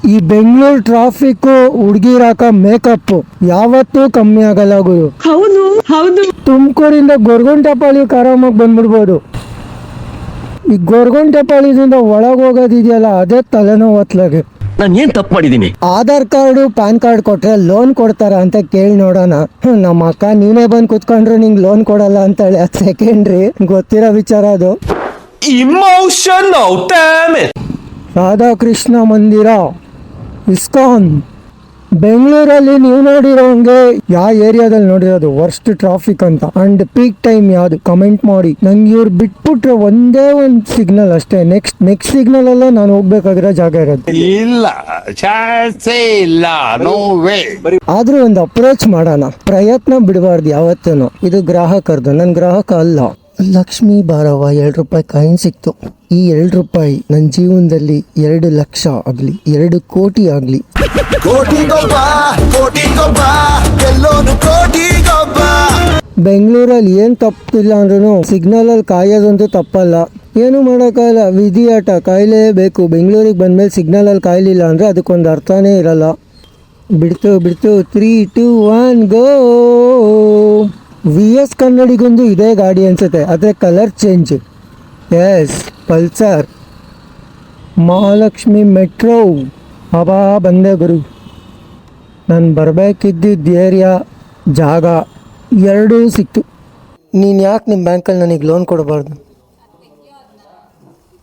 ಈ Bengaluru traffic ಹುಡುಗಿರಾಕ makeup ಯಾವತ್ತೂ ಕಮ್ಮಿ ಆಗಲ್ಲ ಗುರು. ಹೌದು ಹೌದು. ತುಮಕೂರಿಂದ ಗೊರಗುಂಟೆಪಾಳ್ಯಕ್ಕೆ ಆರಾಮಾಗಿ ಬಂದ್ಬಿಡ್ಬೋದು. ಈ ಗೊರಗುಂಟೆಪಾಳ್ಯದಿಂದ ಒಳಗೆ ಹೋಗೋದಿದೆಯಲ್ಲ ಅದೇ ತಲೆನೋವು ಹೊತ್ಲಾಗೆ. ನಾನು ಏನ್ ತಪ್ಪು ಮಾಡಿದ್ದೀನಿ? ಆಧಾರ್ ಕಾರ್ಡು ಪ್ಯಾನ್ ಕಾರ್ಡ್ ಕೊಟ್ರೆ ಲೋನ್ ಕೊಡ್ತಾರ ಅಂತ ಕೇಳಿ ನೋಡೋಣ. ನಮ್ಮ ಅಕ್ಕ ನೀನೇ ಬಂದು ಕುತ್ಕೊಂಡ್ರು ನಿಂಗೆ ಲೋನ್ ಕೊಡಲ್ಲ ಅಂತೇಳಿ. ಅದು ಸೆಕೆಂಡ್ರಿ, ಗೊತ್ತಿರೋ ವಿಚಾರ ಅದು. Emotional damage. ರಾಧಾಕೃಷ್ಣ ಮಂದಿರ, ಇಸ್ಕಾನ್. ಬೆಂಗಳೂರಲ್ಲಿ ನೀವು ನೋಡಿರೋಂಗೆ ಯಾವ ಏರಿಯಾದಲ್ಲಿ ನೋಡಿರೋದು ವರ್ಸ್ಟ್ ಟ್ರಾಫಿಕ್ ಅಂತ ಅಂಡ್ ಪೀಕ್ ಟೈಮ್ ಯಾವ್ದು ಕಮೆಂಟ್ ಮಾಡಿ. ನಂಗೆ ಇವ್ರು ಬಿಟ್ಬಿಟ್ರೆ ಒಂದೇ ಒಂದು ಸಿಗ್ನಲ್ ಅಷ್ಟೇ, ನೆಕ್ಸ್ಟ್ ಸಿಗ್ನಲ್ ಅಲ್ಲ ನಾನು ಹೋಗ್ಬೇಕಾಗಿರೋ ಜಾಗ ಇರೋದು. ಇಲ್ಲ, ಚಾನ್ಸೇ ಇಲ್ಲ, ನೋ ವೇ. ಆದ್ರೂ ಒಂದು ಅಪ್ರೋಚ್ ಮಾಡೋಣ, ಪ್ರಯತ್ನ ಬಿಡಬಾರ್ದು ಯಾವತ್ತೂ. ಇದು ಗ್ರಾಹಕರದು, ನನ್ನ ಗ್ರಾಹಕ ಅಲ್ಲ. ಲಕ್ಷ್ಮೀ ಬಾರವ್ವ 2 ರೂಪಾಯಿ ಕಾಯಿನ್ ಸಿಕ್ತು. ಈ 2 ರೂಪಾಯಿ ನನ್ನ ಜೀವನದಲ್ಲಿ 2 ಲಕ್ಷ ಆಗಲಿ, 2 ಕೋಟಿ ಆಗಲಿ. ಬೆಂಗಳೂರಲ್ಲಿ ಏನು ತಪ್ಪಿಲ್ಲ ಅಂದ್ರೂ ಸಿಗ್ನಲ್ ಅಲ್ಲಿ ಕಾಯೋದಂತೂ ತಪ್ಪಲ್ಲ. ಏನು ಮಾಡೋಕ್ಕಾಗಲ್ಲ, ವಿಧಿ ಆಟ, ಕಾಯಲೇಬೇಕು. ಬೆಂಗಳೂರಿಗೆ ಬಂದ್ಮೇಲೆ ಸಿಗ್ನಲ್ ಅಲ್ಲಿ ಕಾಯಲಿಲ್ಲ ಅಂದ್ರೆ ಅದಕ್ಕೊಂದು ಅರ್ಥನೇ ಇರಲ್ಲ. ಬಿಡ್ತು 3, 2, 1 ಗೋ. VS ಕನ್ನಡಿಗೊಂದು ಇದೇ ಗಾಡಿ ಅನ್ಸುತ್ತೆ, ಆದರೆ colour change. Yes, Pulsar. Mahalakshmi metro. ಹಬಾ ಬಂದೆ ಗುರು. ನಾನು ಬರಬೇಕಿದ್ದಿದ್ದ ಏರಿಯಾ, ಜಾಗ ಎರಡೂ ಸಿಕ್ತು. ನೀನು ಯಾಕೆ ನಿಮ್ಮ ಬ್ಯಾಂಕಲ್ಲಿ ನನಗೆ ಲೋನ್ ಕೊಡಬಾರ್ದು?